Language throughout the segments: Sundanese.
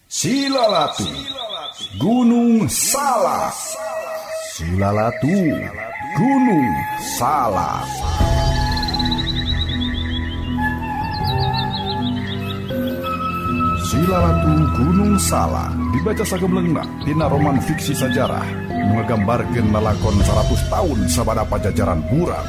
Silalatu, Gunung Salak. Silalatu, Gunung Salak. Silalatu Gunung Salak dibaca sagemleungna tina roman fiksi sajarah menggambarkeun lalakon 100 tahun sabada pajajaran burak.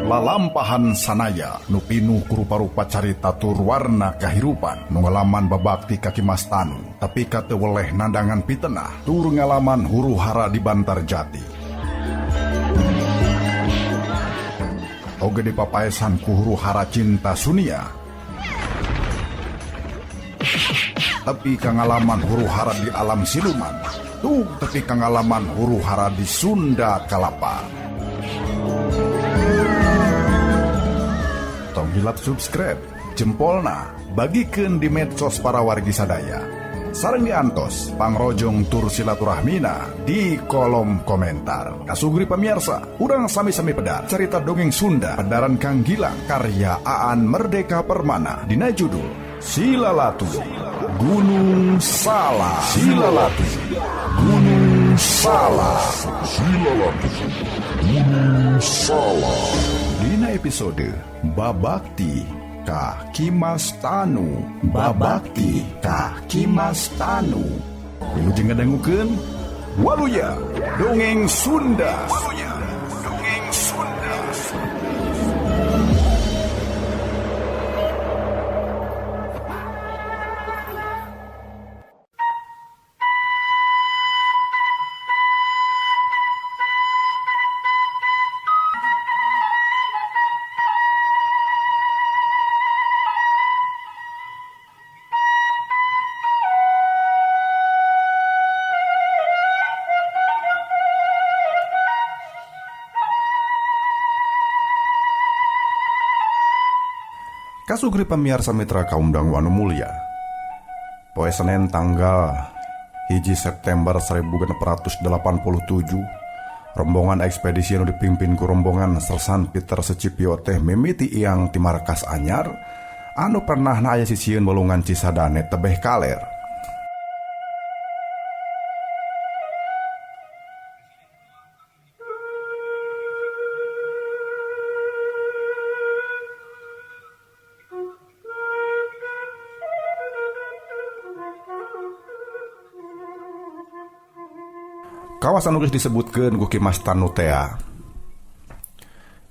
Lalampahan sanaya nu pinuh ku rupa-rupa carita tur warna kahirupan nu ngalaman babakti kaki Mas Tanu tapi kateu weleh nandangan pitenah tur ngalaman huru hara di Bantar Jati. Oge dipapaesan ku huru hara cinta sunia tapi kangalaman huru hara di alam siluman tuh tapi kangalaman huru hara di Sunda Kalapa. Tong hilap subscribe, jempolna, bagikeun di medsos para wargi sadaya. Sareng diantos, pangrojong tur silaturahmina di kolom komentar. Kasugri pamirsa, urang sami-sami pedar cerita dongeng Sunda Pedaran Kang Gilang karya Aan Merdeka Permana dina judul Silalatu Gunung Salak. Silalatu Gunung Salak. Silalatu Gunung Salak. Dina episode Babakti Kaki Mas Tanu. Babakti Kaki Mas Tanu. Wilujeng ngadangukeun Waluya Dongeng Sunda. Waluya Dongeng Sunda. Kasugri pamirsa mitra kaum dangwanu mulia. Poe Senen tanggal 1 September 1987, rombongan ekspedisi anu dipimpin ku rombongan Sersan Peter Secipio teh mimiti iang ti markas anyar anu pernah na aya sisieun Balungan Cisadane tebeh kaler. Kawasan nulis disebutkeun ku Ki Mas Tanu tea.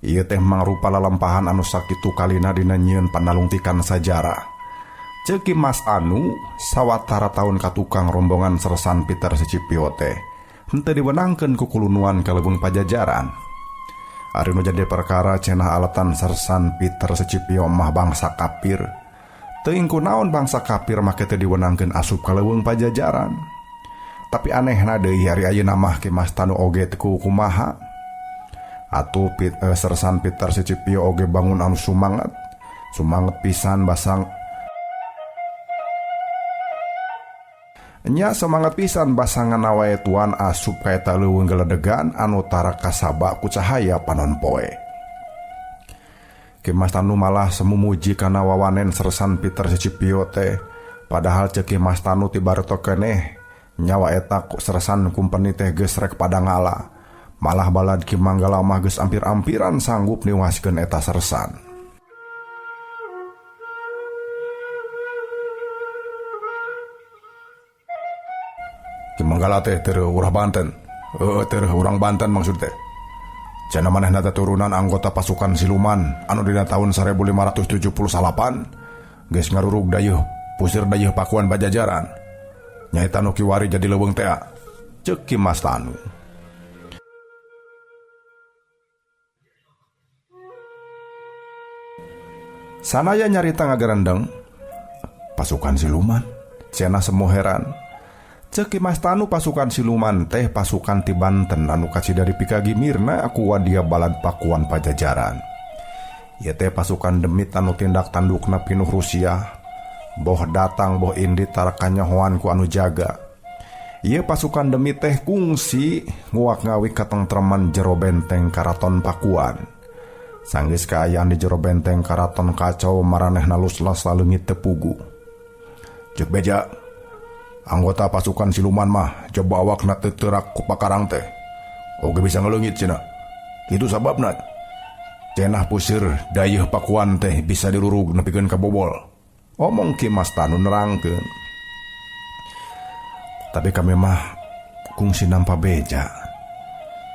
Ieu teh mangrupa lalampahan anu sakitu kalina dina nyieun panalungtikan sajarah. Ceuk Ki Mas Anu sawatara taun katukang rombongan Sersan Peter Secipio teh henteu diwenangkeun ku kulunuan kalebung pajajaran. Ari nu jadi perkara cenah aletan Sersan Peter Secipio mah bangsa kafir. Teuing kunaon bangsa kafir make teu diwenangkeun asup kalebung pajajaran. Tapi anehna deui hari ayeuna mah Ki Mas Tanu oge teu kumaha. Atuh Sersan Peter Secipio oge bangun anu sumanget pisan basang. Nya semangat pisan basangan wae tuan asup ka eta leuweung geledegan anu tara kasaba ku cahaya panon poe. Ki Mas Tanu malah semumuji kana wawanen Sersan Peter Secipio teh, padahal ceuk Ki Mas Tanu tibarto keneh nyawa eta Sersan kumpeni teh geus rek pada ngala. Malah balad Ki Manggala mah geus ampir-ampiran sanggup niwaskeun eta Sersan. Ki Manggala teh teu urang Banten. Teu urang Banten maksud teh. Cenah manehna teh turunan anggota pasukan siluman anu dina taun 1578 geus ngarurug dayeuh pusir dayeuh pakuan pajajaran. Nyaita nu kiwari jadi leuweung teh ceuk Ki Mas Tanu. Sanaya nyarita ngagarendeng pasukan siluman cenah semua heran. Ceuk Ki Mas Tanu pasukan siluman teh pasukan ti Banten anu kacidari pikagi mirna aku wadia balad pakuan pajajaran. Ieu teh pasukan demit anu tindak tandukna pinuh Rusia. Boh datang boh indi tara kanyahoan ku anu jaga. Ieu pasukan demi teh kungsi nguak ngawi katentreman jero benteng Karaton Pakuan. Sanggis kaayaan di jero benteng karaton kacau maranehna luslas leungit teu pugu. Ceuk beja, anggota pasukan siluman mah coba awakna teu teurak ku pakarang teh. Oge bisa ngeleungit cenah. Kitu sababna cenah puseur dayeuh pakuan teh bisa dirurug nepikeun ka bobol. Omong Ki Mas Tanu nerangkeun. Tapi kami mah kungsi nampa beja.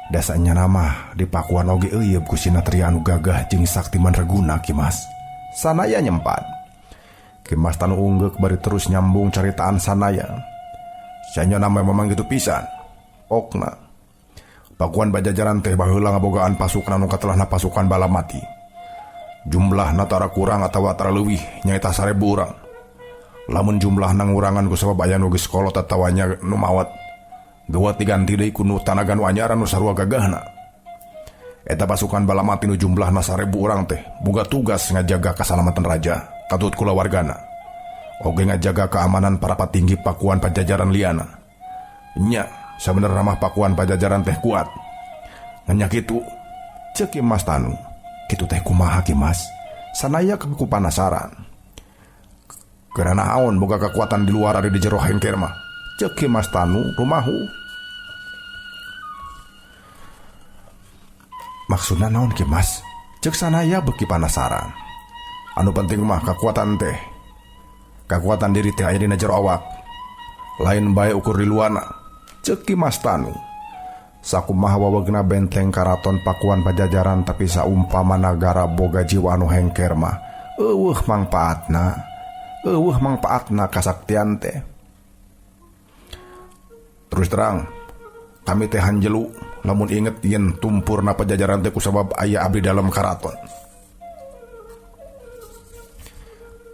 Dasanya nama di pakuan oge eueup ku sinatria anu gagah jeung sakti mandraguna Ki Mas. Sanaya nyempat. Ki Mas Tanu unggek bari terus nyambung caritaan sanaya. Sanya nama memang gitu pisan. Okna pakuan Pajajaran teh baheula ngabogaan pasukan anu katelahna pasukan bala mati. Jumlahna tara kurang atawa tara leuwih nyaeta 1000 urang. Lamun jumlahna ngurangan ku sabab aya nu geus kolot atawanya nu mawat, geuwat diganti deui ku nu tanaga nu anyar anu sarua gagahna. Eta pasukan bala mati nu jumlahna 1000 urang teh boga tugas ngajaga kasalamatan raja katut kulawargana. Oge ngajaga keamanan para patinggi pakuan Pajajaran liana. Nya sabenerna mah pakuan Pajajaran teh kuat. Nya kitu, ceuk Ki Mas Tanu. Kitu teh kumaha Ki Mas? Sanaya ku panasaran. Karena naon boga kekuatan di luar ari di jero hengker mah? Ceuk Ki Mas Tanu rumahu. Maksudna naon Ki Mas? Ceuk sanaya beuki panasaran. Anu penting mah kekuatan teh. Kekuatan diri teh aya dina jero awak. Lain bae ukur di luarna. Ceuk Ki Mas Tanu. Sakumaha wawegna benteng karaton pakuan Pajajaran tapi saumpama nagara boga jiwa anu hengker mah eueuh mangpaatna kasaktian teh. Terus terang kami teh hanjelu lamun inget yen tumpurna Pajajaran teh kusabab aya abdi dalam karaton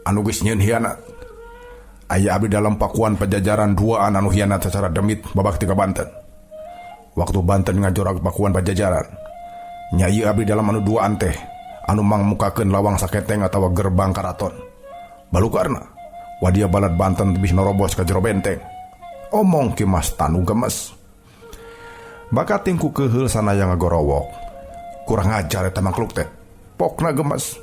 anu geus nyieun hianat. Aya abdi dalam pakuan Pajajaran duaan anu hianat secara demit babakti ka Banten. Waktu Banten ngajorak pakuan Pajajaran, nya ieu abdi dalam anu duaan teh anu mangmukakeun lawang saketeng atawa gerbang karaton. Balukarna wadia balad Banten tebih narobos ka jero benteng. Omong Ki Mas Tanu gemes. Bakat tingku keheul sanaya ngagorowok. Kurang ajar eta makluk teh. Pokna gemes.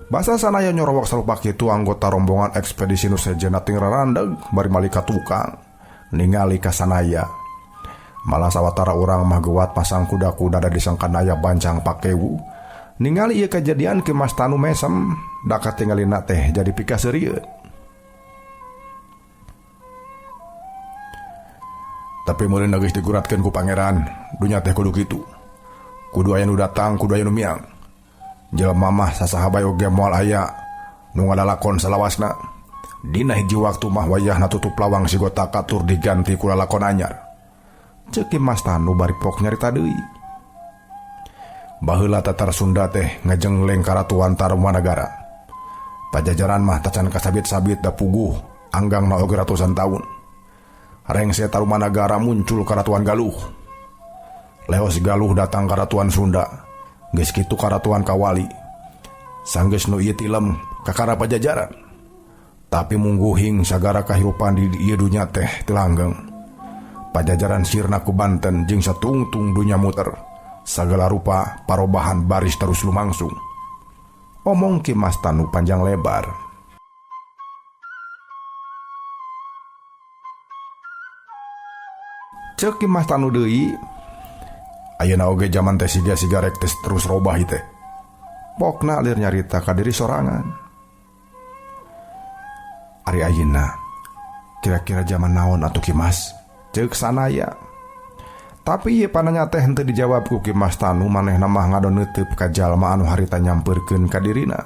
Basa sanaya nyorowok sarupa kitu anggota rombongan ekspedisi nu sejenna ting rarandeg bari malika tukang ningali ka sanaya. Malah sawatara urang mah geuwat pasang kuda-kuda da disangkanaya bancang pakewu. Ningali ieu kejadian Ki Mas Tanu mesem, da katingalina teh jadi pikaseureun. Tapi meureun geus diguratkeun ku pangeran, dunya teh kudu kitu. Kudu aya nu datang, kudu aya nu miang. Jelema mah sasaha bae oge moal aya nu ngalalakon salawasna. Dina hiji waktu mah wayahna tutup lawang sigota katur diganti ku lalakon anyar. Ceuk Ki Mas Tanu bari pok nyarita deui. Baheula tatar Sunda teh ngajengleng karatuan Tarumanagara. Pajajaran mah tacan kasabit-sabit da puguh anggangna oge ratusan taun. Rengse Tarumanagara muncul karatuan Galuh. Leos Galuh datang karatuan Sunda. Geus kitu karatuan Kawali. Sanggeus nu ieu tilem kakara Pajajaran. Tapi mungguhing sagara kahirupan di ieu dunya teh teu langgeng. Pajajaran sirna ku Banten jeung satungtung dunya muter. Sagala rupa parobahan baris terus lumangsung. Omong Ki Mas Tanu panjang lebar. Ceuk Ki Mas Tanu deui. Ayeuna oge zaman teh siga-siga rek tes terus robah ieu teh. Pokna lir nyarita ka diri sorangan. Ari ayeuna kira-kira zaman naon atuh Ki Mas? Ceuk sanaya. Tapi ieu pananya teh henteu dijawab ku Ki Mas Tanu, manehna mah ngadon neuteub ka jalma anu harita nyampeurkeun ka dirina.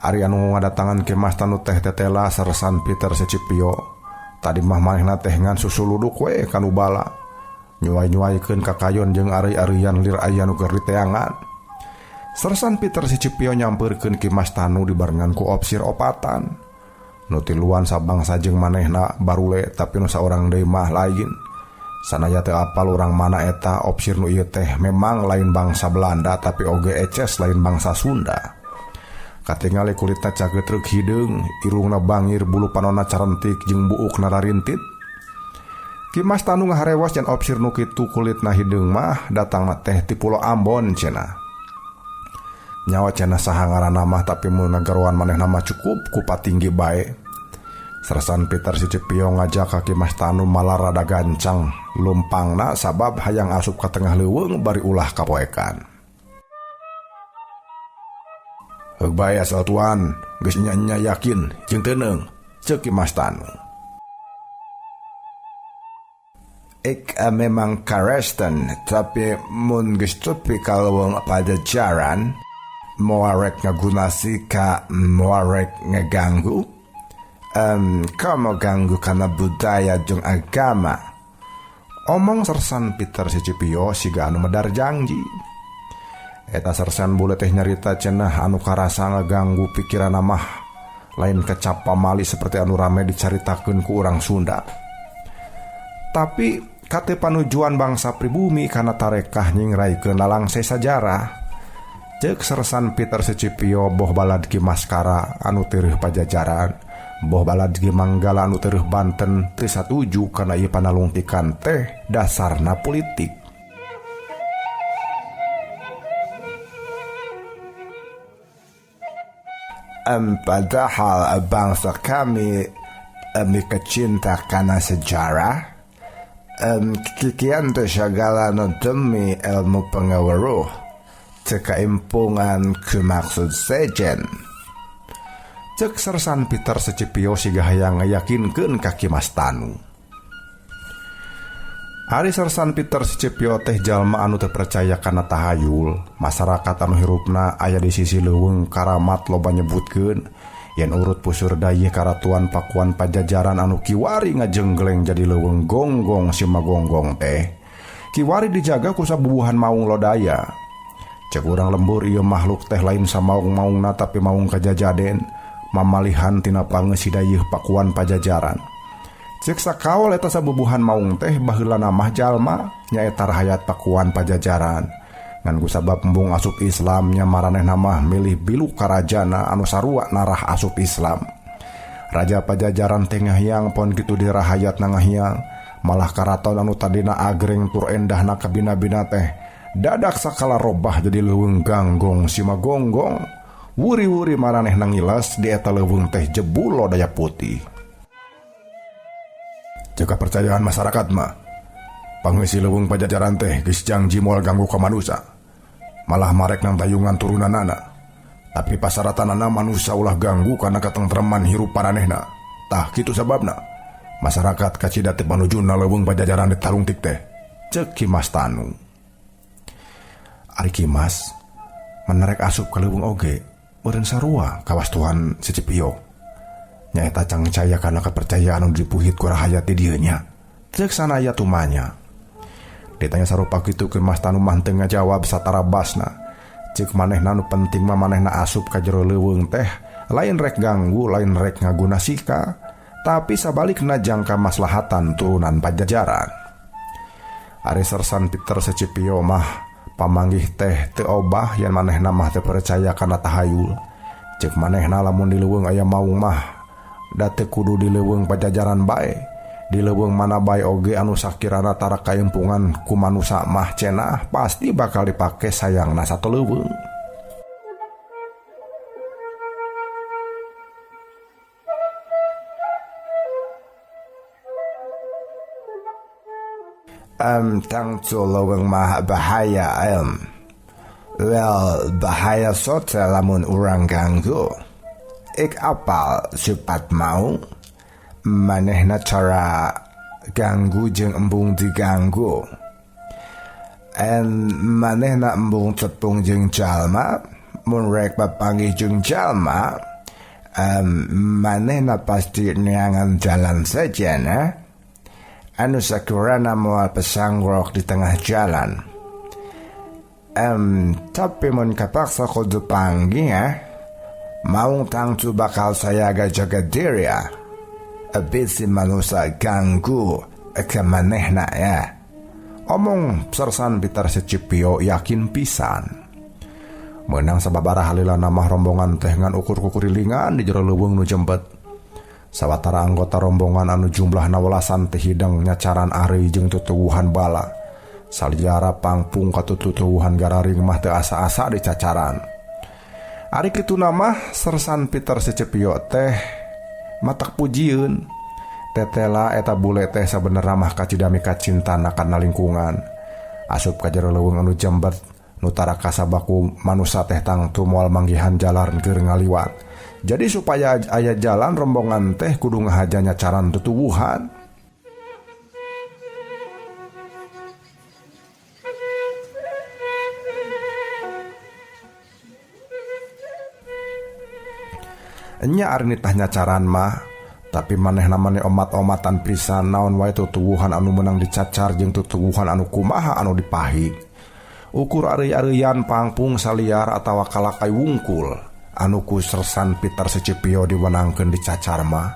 Ari anu ngadatangan Ki Mas Tanu teh tetela Sersan Peter Secipio. Tadi mah manehna teh ngan susuluduk we kanu bala. Nyuai-nyuaikeun ka kayon jeung ari-arian lir aya nu keur diteangan. Sersan Peter Secipio nyampeurkeun Ki Mas Tanu dibarengan ku opsir opatan. Nu tiluan sabangsa jeung manehna barule tapi nu saurang deui mah lain. Sanaya teu apal urang mana eta opsir nu ieu teh memang lain bangsa Belanda tapi oge eces lain bangsa Sunda. Katingali kulitna cageutreuk hideung, irungna bangir, bulu panonna carentik jeung buukna rarintit. Ki Mas Tanu ngaharewas can opsir nu kitu kulitna hideung mah datang teh ti Pulau Ambon cenah. Nyawa cenah saha ngaranna mah tapi mun nagaroan manehna mah cukup ku patinggi bae. Sersan Peter si Cepio ngajak ka Ki Mas Tanu malah rada gancang lumpangna sabab hayang asup ka tengah leuweung bari ulah kapoekan. Heug bae asal tuan, geus nya yakin jeung teuneng, ceuk Ki Mas Tanu. Ik memang karesten, tapi mun geus tepi ka leuweung Pajajaran, moarek ngagunasi ka moarek ngeganggu. Kamu ganggu karena budaya jeung agama. Omong sersan Peter si Cepio siga anu medar janji. Eta sersan bule teh nyarita cenah anu karasa ngaganggu pikiran mah lain kecap pamali seperti anu rame dicaritakeun ku urang Sunda. Tapi kate panujuan bangsa pribumi kana tarekah nyingraikeun lalangse sajarah. Ceuk sersan Peter si Cepio boh balad Ki Maskara anu teureum Pajajaran, boh balad Ki Manggala anu teureum Banten teu satuju kana ieu panalungtikan teh dasarna politik. Padahal bangsa kami kecinta karena sejarah. Kikian teh segala nu demi ilmu pengaweruh tekaimpungan kemaksud sejen. Cek sersan Peter Secepio siga hayang ngayakinkeun ka Ki Mas Tanu. Ari sersan Peter Secepio teh jalma anu teu percaya kana tahayul. Masyarakat anu hirupna aya di sisi leuweung karamat loba nyebutkeun yen urut puseur dayeuh karatuan Pakuan Pajajaran anu kiwari ngajenggleng jadi leuweung gonggong si Magonggong teh. Kiwari dijaga ku sabubuhan maung lodaya. Cek urang lembur ieu makhluk teh lain samaung-maungna tapi maung kajajaden, mamalihan tina pangeus dayeuh Pakuan Pajajaran. Cek sakaol eta sabubuhan maung teh baheulana mah jalma nyaeta rahayat Pakuan Pajajaran. Ngan kusabab embung asup Islamnya maranehna mah milih bilu karajana anu sarua narah asup Islam. Raja Pajajaran teh ngahyang pon kitu dirahayatna ngahyang, malah karaton anu tadina agreng tur endahna kabina-bina teh dadak sakala robah jadi leuweung ganggong si Magonggong. Wuri-wuri maranehna ngilas di eta leuweung teh jebul lodaya putih. Jika percayaan masyarakat mah pangeusi leuweung Pajajaran teh geus janji moal ganggu ka manusia, malah marek nang dayungan turunanana. Tapi pasaratanana manusia ulah ganggu karena katentreman hirup paranehna. Tah kitu sababna masyarakat kacida teu panujuna leuweung Pajajaran ditalungtik teh, ceuk Ki Mas Tanu. Ari Ki Mas menerek asup ka leuweung oge meureun sarua kawastuhan si Cepio. Nyaeta cangcaya karena kepercayaan anu dipuhit ku rahayat di dieu nya. Ceuk sanaya tumanya. Ditanya sarupa kitu Ki Mas Tanu mah teu ngajawab satara basna. Ceuk manehna nu penting mah manehna asup ka jero leuweung teh lain rek ganggu, lain rek ngaguna sika, tapi sabalikna jangka maslahatan turunan Pajajaran. Ari sersan Peter Secepio mah pamanggih teh teu obah yen manehna mah teu percaya kana tahayul. Ceuk manehna lamun di leuweung aya maung mah da teu kudu di leuweung Pajajaran bae, di leuweung mana bae oge anu sakirana tara kaimpungan ku manusia mah cenah pasti bakal dipake sayangna satu leuweung. Tangtu leuweung mah bahaya well bahaya sote lamun urang ganggu. Ik apal cepat mau manehna cara ganggu jeung embung diganggu. Manehna embung tepung jeung jalma mun rek papanggih jeung jalma manehna pasti neangan jalan saja na. Anu sakurana moal pesangrok di tengah jalan. Tapi mun kapaksa kudu panggih maung tangtu bakal saya jaga diri abisi manusia ganggu ke manehna ya. Omong sersan Peter Secepio yakin pisan. Menang sababaraha halila namah rombongan teh ngan ukur-ukurilingan di jero leuweung nu jembet. Sawatara anggota rombongan anu jumlah nawelasan teh hidang nyacaran ari jeung tutuwuhan bala. Saljara pangpung ka tutuwuhan gararing mah teu asa-asa dicacaran. Ari kitu mah Sersan Peter Secepio teh matak pujieun. Tetela eta bule teh sabenerna mah kacidami kacintana kana lingkungan. Asup ka jero leuweung anu jembet nu tara kasabaku manusa teh tangtu moal manggihan jalan keur ngaliwat. Jadi supaya aya jalan rombongan teh kudu ngahaja nyacaran tutuwuhan. Nya ari tah nyacaran mah, tapi manehna mane omat-omatan pisan naon wae tutuwuhan anu meunang dicacar jeung tutuwuhan anu kumaha anu dipahi. Ukur ari-arian pangpung saliar atawa kalakai wungkul anu ku Sersan Peter Secepio diwenangkeun dicacar mah,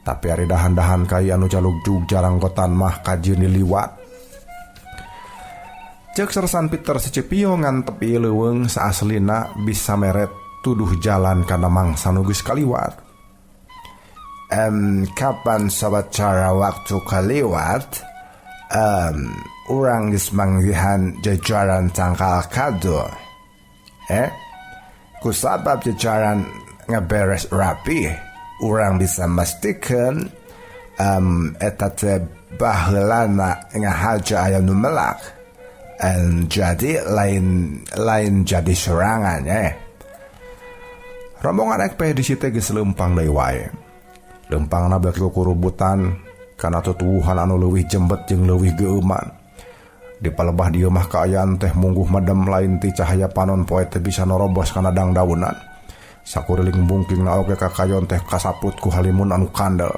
tapi ari dahan-dahan kai anu jalugjug jaranggotan mah kajieun diliwat. Ceuk Sersan Peter Secepio ngantep ieu leuweung saaslina bisa meret tuduh jalan kana mangsa nu geus kaliwat. Kapan sawacara waktu kaliwat? Urang geus manggihan jajaran tangkal kado. Kusabab jajaran ngaberes rapi, urang bisa mastikeun eta teh baheulana ngahaja aya nu melak. Jadi lain jadi serangan Rombongan ekspedisi teh geus leumpang deui wae. Leumpangna beuki kurubutan kana tutuwuhan anu leuwih jembet jeung leuwih geuman. Di palebah dieu mah kaayaan teh mungguh medem lain ti cahaya panon poe teh bisa norobos kana dangdaunan. Sakuriling bungkingna oge kakayon teh kasaput ku halimun anu kandel.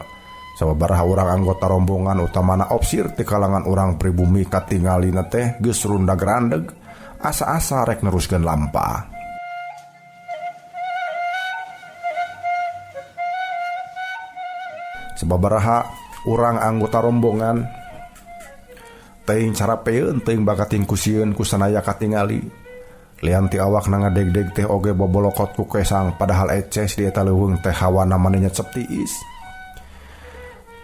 Sababaraha urang anggota rombongan utamana opsir ti kalangan urang pribumi katingalina teh geus rundag-randeg asa-asa rek neruskeun lampa. Sababaraha urang anggota rombongan teuing carapeun teuing bakating kusieun ku sanaya katingali. Lian ti awakna ngadeg-deg teh oge bobolokot ku kesang padahal eces di eta leuweung teh hawana manehnya cep tiis.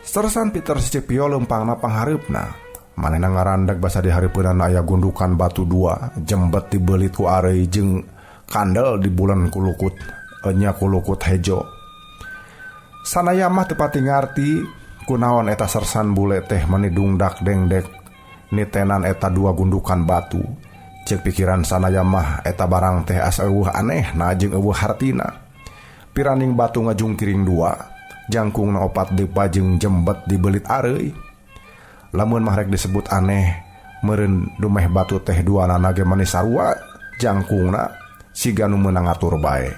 Sersan Peter Secepio leumpangna panghareupna. Manehna ngarandeg basa di hareupeunna aya gundukan batu dua jembet dibeulit ku arei jeung kandel di bulan kulukut nya kulukut hejo. Sanaya mah teu pati ngarti kunaon eta sersan bule teh manidung dak dengdek nitenan eta dua gundukan batu. Ceuk pikiran sanaya mah eta barang teh asa eueuh anehna jeung eueuh hartina. Piraning batu ngajungkiring dua, jangkungna opat deupa jeung jembet dibeulit areuy. Lamun mah rek disebut aneh, meureun dumeh batu teh duanana ge manis sarua, jangkungna siga nu meunang ngatur bae.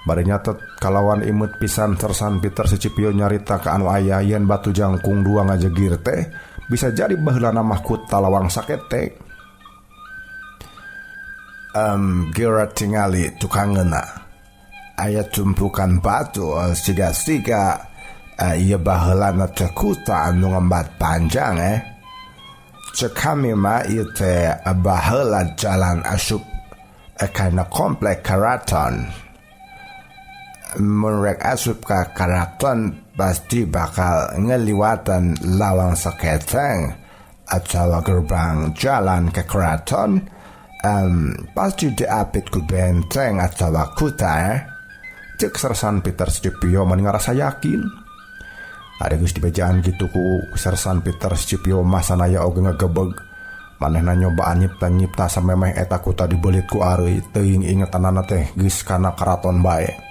Bade nyatet kalawan imut pisan Sersan Peter Secepio nyarita ka anu aya yen batu jangkung dua ngajegir teh bisa jadi baheulana mah ku talawang saketek. Geura tingali tukangeuna aya tumpukan batu siga-siga ieu baheulana teh kuta anu ngembat panjang Ceuk kami mah ieu teh baheula jalan asup kana komplek karaton. Mun rek asup ka karaton pasti bakal ngeliwatan lawang saketeng atau gerbang jalan ke keraton. Pasti diapit ku benteng atau kuta. Cek Sersan Peter Secepio mani ngarasa yakin. Ada geus dibejaan gitu ku Sersan Peter Secepio mah sanaya oge ngagebeg. Manehna nyobaan nyipta-nyipta samemeh eta kuta dibeulit ku areuy teuing ingetanana teh geus kana karaton bae.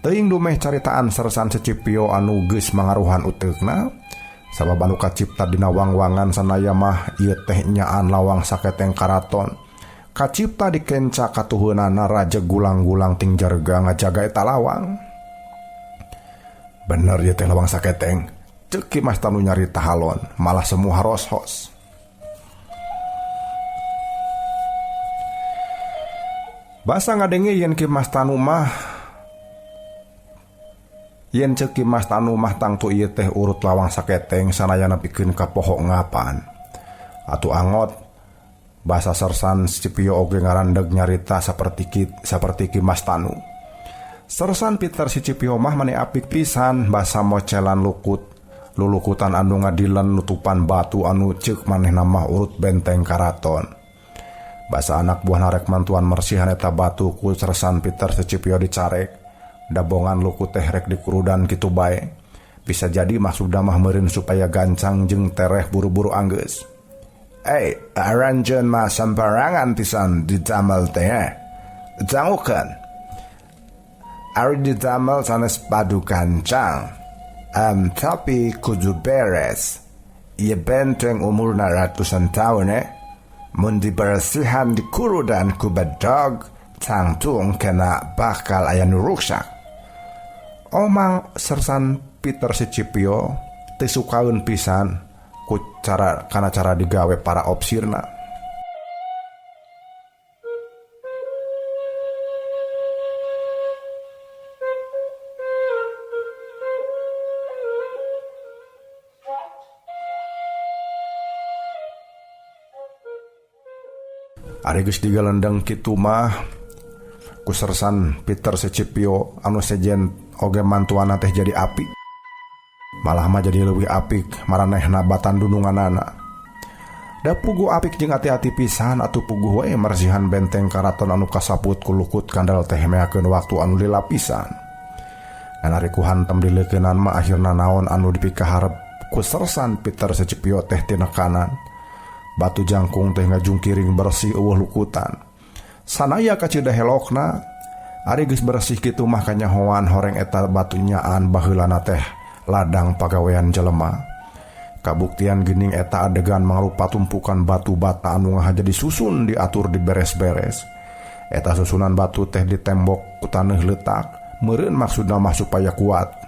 Teuing dumeh caritaan Sersan Secepio anu geus mangaruhan uteukna. Sabab anu kacipta dina wang-wangan sanaya mah ieu teh nyaan lawang saketeng karaton. Kacipta dikenca katuheunana raja gulang-gulang ting jarga ngajaga eta lawang. Bener ieu teh lawang saketeng. Ceuk Ki Mas Tanu nyarita halon, malah semua haros-hos. Basa ngadenge yen Ki Mas Tanu mah yen ceuk Ki Mas Tanu mah tangtu ieu teh urut lawang saketeng sanayana pikeun ka poho ngapan. Atuh angot basa Sersan Secepio oge ngarandeg nyarita saperti Ki Mas Tanu. Sersan Peter Sicipio mah mani apik pisan basa mocelan lulukutan anu ngadilan nutupan batu anu ceuk manehna mah urut benteng karaton. Basa anak buah narek mantuan mersihan eta batu ku Sersan Peter Sicipio dicarek, dabongan luku teh rek dikurudan kitu bae. Bisa jadi maksudna mah meureun supaya gancang jeung tereh buru-buru anggeus. Aranjeun mah sambarangan pisan didamel teh. Jangukeun. Ari didamel sanes padu gancang. Tapi kudu beres. Ieu benteng umurna ratusan tahun mun dibersihan dikurudan ku bedog tangtung kena bakal aya nu rusak. Omang Sersan Peter Sicipio teu sukaeun pisan ku cara digawe para opsirna. Ari geus digalendeng kitu mah ku Sersan Peter Sicipio anu sejen oge mantuana teh jadi apik. Malah mah jadi leuwih apik maranehna batan dununganana. Da puguh apik jeung ati-ati pisan atuh puguh we marsihan benteng karaton anu kasaput ku lukut kandal teh meakeun waktu anu lila pisan. Dan ari ku hantem dileukeunan mah akhirna naon anu dipikaharep ku Sersan Peter Sicipio teh tina kanan. Batu jangkung teh ngajungkiring bersih eueuh lukutan. Sanaya kacida helokna, ari geus bersih kitu mah kanyahoan horeng eta batu nyaan baheulana teh ladang pagawean jelema. Kabuktian geuning eta adegan mangrupa tumpukan batu bata anu ngahaja disusun diatur diberes-beres. Eta susunan batu teh di tembok ku taneuh leutak, meureun maksudna mah supaya kuat.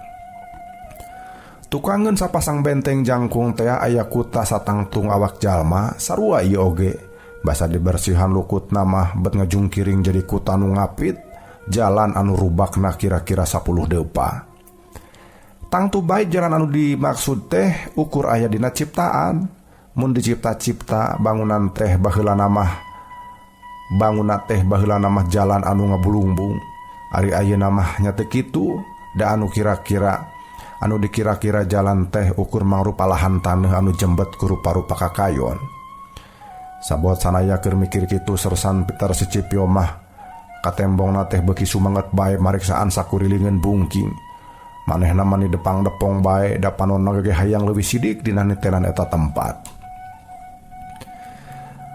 Tukangeun sapasang benteng jangkung teh aya kuta satangtung awak jalma sarua ieu oge. Basa dibersihan lukutna mah bet ngajungkiring jadi kuta anu ngapit, jalan anu rubakna kira-kira 10 deupa. Tangtu bae jalan anu dimaksud teh ukur aya dina ciptaan. Mun dicipta-cipta bangunan teh baheulana mah jalan anu ngabulungbung. Ari ayeuna mah nya teu kitu, da anu dikira-kira jalan teh ukur mangrupa lahan taneuh anu jembet ku rupa-rupa kakayon. Sabot sanaya keur mikir kitu Sersan Peter Sicipio mah katembongna teh beuki sumanget bae mariksaan sakurilingeun bungking. Manehna mani depang-depong bae da panonna ge hayang leuwih sidik dina nitenan eta tempat.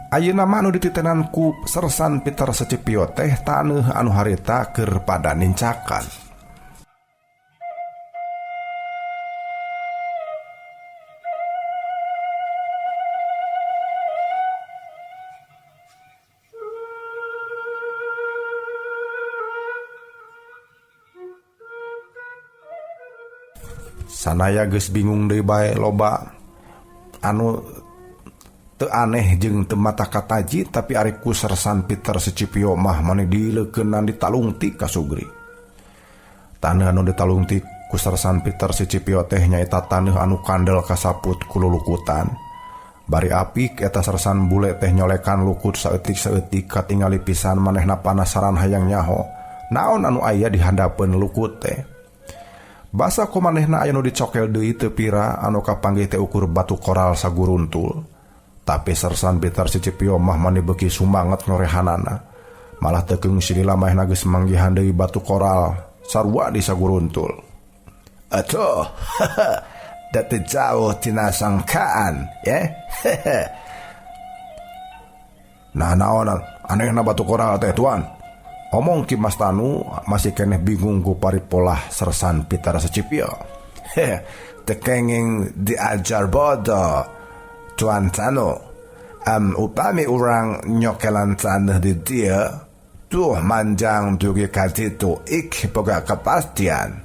Ayeuna mah anu dititenan ku Sersan Peter Sicipio teh taneuh anu harita keur pada nincakan. Sanaya geus bingung deui bae loba anu teu aneh jeung teu mata kataji tapi ari ku Sersan Peter Sicipio mah mani dileukeunnan ditalungtik ka sugri. Taneuh anu ditalungtik ku Sersan Peter Sicipio teh nyaeta taneuh anu kandel kasaput ku lulukutan. Bari apik eta Sersan bule teh nyolekan lukut saeutik-saeutik katingali pisan manehna panasaran hayang nyaho naon anu aya di handapeun lukut teh. Basa kumanehna aya nu dicokel deui teu pira anu kapanggih teh ukur batu koral saguruntul. Tapi Sersan Peter Sicipio mah mani beuki sumanget ngorehanana. Malah teu keung silila mahna geus manggihan deui batu koral sarua di saguruntul. Atuh, da teu jauh tina sangkaan, ya. Nah naon anehna batu koral teh tuan? Omong Ki Mas Tanu masih keneh bingung ku paripolah Sersan Peter Sicipio. Tekenging diajar bodoh Tuan Tanu. Upami urang nyokelan tanah di dia tuh manjang dugi kaditu ik boga kepastian.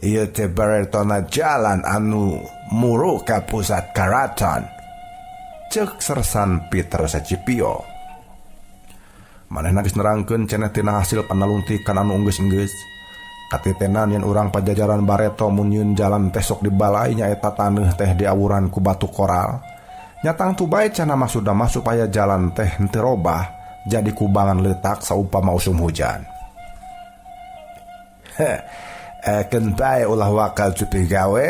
Ieu teh baretona jalan anu muru ka pusat karaton. Cek Sersan Peter Sicipio. Manehna geus nerangkeun cenah tina hasil panalungtikan anu enggeus-enggeus. Katitenan yen urang pajajaran bareto mun nyieun jalan teh sok dibalai nyaeta taneuh teh diawuran ku batu koral. Nyatang tu bae cenah maksudna mah supaya jalan teh henteu robah jadi kubangan leutak saumpama usum hujan. Kentay ulah wakal cupi gawe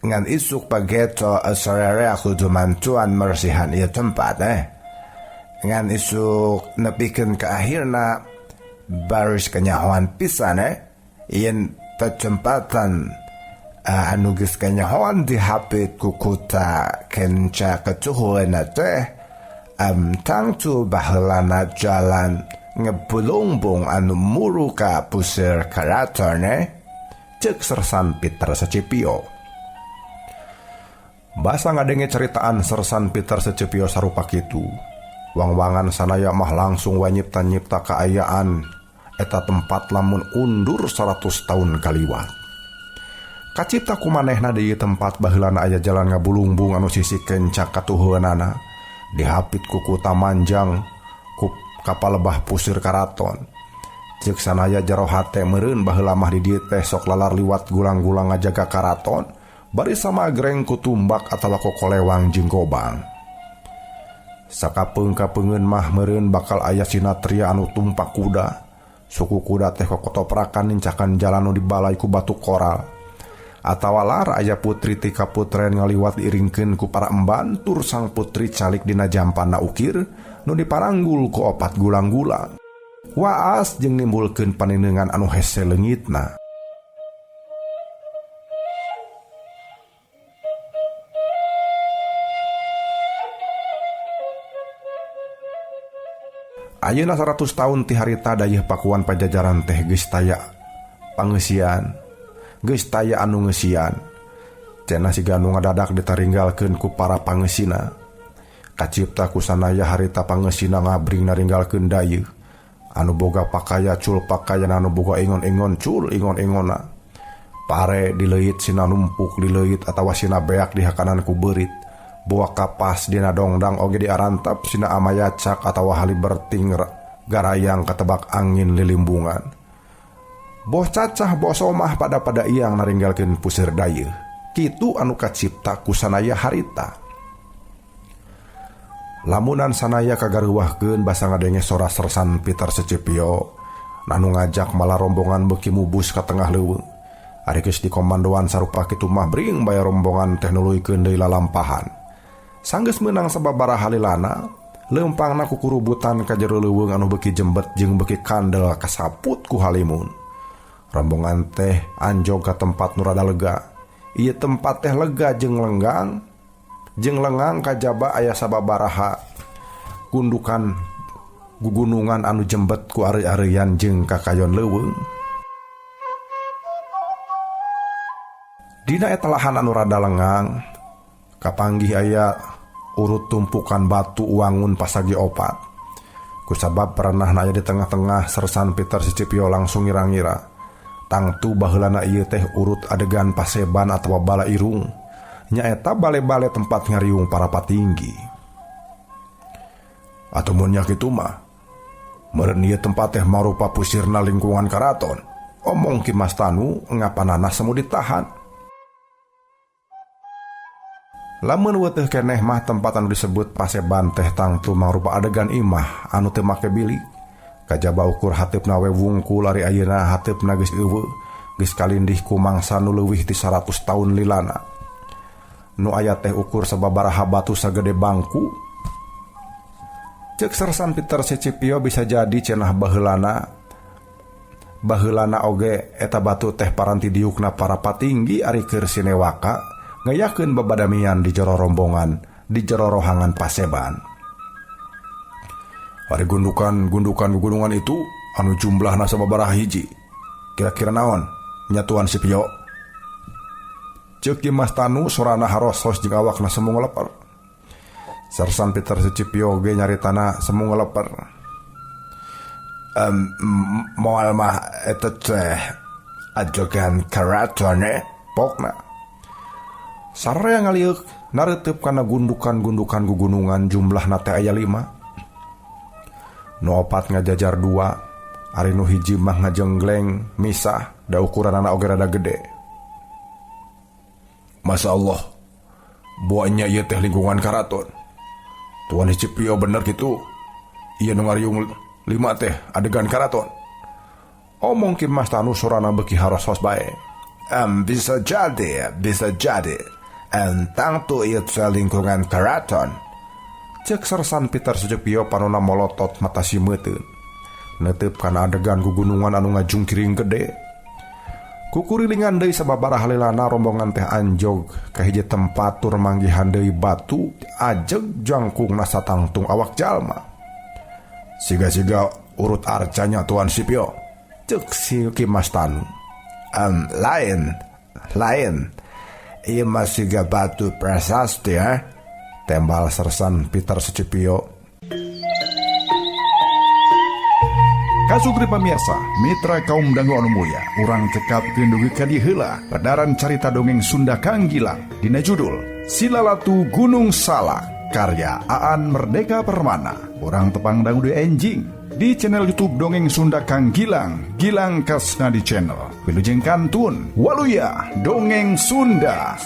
ngan isuk pageto sarere aku dumantuan mersihan ia tempat ngan isuk nepikan ke akhirna baris kenyahoan pisan iyan percepatan anugis kenyahoan dihapit kukuta kenca kecuhuan teh tangtu bahelana jalan ngebulungbung anu muru ka pusir karaton cek Sersan Peter Secipio. Basa ngadenge ceritaan Sersan Peter Secipio sarupa kitu. Wang-wangan sanaya mah langsung wanyipta-nyipta kaayaan eta tempat lamun undur 100 tahun kaliwat. Kacipta kumanehna di tempat baheulana aya jalan ngabulungbung anu sisikeun cak katuheueunana dihapit ku kuta manjang ku kapal lebah pusir karaton. Ceuk sanaya jero hate meureun baheula mah di dieu teh sok lalar liwat gulang-gulang ngajaga karaton bari samagreng ku tumbak atawa kokolewang jeung gobang. Sakapeung-kapeungeun mah meureun bakal aya sinatria anu tumpak kuda. Suku kuda teh kokotoprakan nincakan jalan anu dibalai ku batu koral. Atawa lar aya putri ti kaputren ngaliwat diiringkeun ku para emban tur sang putri calik dina jampanna ukir nu diparanggul ku 4 gulang-gulang. Waas jeung nimbulkeun paninengan anu hese leungitna. Ayeuna 100 tahun ti harita dayeuh pakuan pajajaran teh geus taya pangeusian, geus taya anu ngeusian. Cenah siga anu ngadadak ditaringgalkeun ku para pangeusina. Kacipta ku sanaya harita pangeusina ngabring naringgalkeun dayeuh. Anu boga pakaya cul pakayan anu boga ingon-ingon cul ingon-ingonna. Pare dileuyit sina numpuk dileuyit atawa sina beak dihakanan ku beurit. Buah kapas dina dongdang oge diarantap sina amayacak atawa haliberting garayang katebak angin lilimbungan. Boh cacah boh somah pada iyang naringgalkeun pusir dayeuh. Kitu anu kacipta ku sanaya harita. Lamunan sanaya kagareuwahkeun basa ngadenge sora Sersan Peter Secipio nanu ngajak malah rombongan beuki mubus ka tengah leuweung. Ari geus dikomandoan sarupa kitu mah bring baya rombongan teh nuluykeun deui lalampahan. Sanggeus meunang sababaraha halilana, leumpangna ku kurubutan ka jero leuweung anu beuki jembet jeung beuki kandel kasaput ku halimun. Rombongan teh anjog ka tempat nu rada lega. Ieu tempat teh lega jeung lenggang. Jeung lengang kajaba aya sababaraha gundukan gugunungan anu jembet ku areu-areuyan jeung kakayon leuweung. Dina eta lahan anu rada lengang kapanggih aya urut tumpukan batu wangun pasagi 4. Kusabab pernah aya di tengah-tengah Sersan Peter Secipio langsung ngira-ngira tangtu baheulana ieu teh urut adegan paseban atawa bala irung. Nyaeta bale-bale tempat ngariung para patinggi. Atuh mun nya kitu mah meureun ieu tempat teh marupa pusirna lingkungan karaton. Omong Ki Mas Tanu ngapanana semu ditahan. Lamun weteuh keneh mah tempat anu disebut paseban teh tangtu mangrupa adegan imah anu teu make bilik. Kajaba ukur hateupna we wungkul ari ayeuna hateupna geus eueuh, geus kalindih ku mangsa nu leuwih ti 100 taun lilana. Nu aya teh ukur sababaraha batu sagede bangku. Ceuk Sersan Peter Secipio bisa jadi cenah baheulana oge eta batu teh paranti diukna para patinggi ari keur sinewaka ngayakeun babadamian di jero rombongan di jero rohangan paseban. Ari gundukan gunungan itu anu jumlahna sababaraha hiji? Kira-kira naon? Nyatuan Sipio. Ceuk Mas Tanu sorana harosos jeung awakna semu ngeleper. Sersan Peter Secipio ge nyaritana semu ngeleper. Moal mah eta teh ajogan karaton pokna. Sararea ngaliuk nareuteup kana gundukan gugunungan jumlahna teh aya 5. Nu 4 ngajajar 2, ari nu hiji mah ngajenggleng misah da ukuranna oge rada gede. Masya Allah, buahnya ieu teh lingkungan karaton. Tuan Secipio bener kitu. Ieu nu ngariung 5 teh adegan karaton. Omong Ki Mas Tanu surana beki haros-haros bae. Bisa jadi. Entang tu itu lingkungan keraton. Cek Sersan Peter Sucepio panona molotot mata si meteun. Netep kana adegan gugunungan anu ngajungkiring gede. Kukurilingan deui sababaraha halilana rombongan teh anjog ka hiji tempat tur manggihan deui batu ajeg jangkungna satangtung awak jalma. Siga-siga urut arcanya Tuan Sipio. Cek si Ki Mas Tanu. Lain. Ieu mah siga batu prasasti tembal Sersan Peter Sucepio. Kasugri pamirsa, mitra kaum dangu anu mulia, urang cekap kendugi kadi heula pedaran carita dongeng Sunda Kang Gilang dina judul Silalatu Gunung Salak karya Aan Merdeka Permana. Urang tepang dangu di enjing di channel YouTube Dongeng Sunda Kang Gilang, Gilang Kasna di channel. Wilujeng kantun Waluya Dongeng Sunda.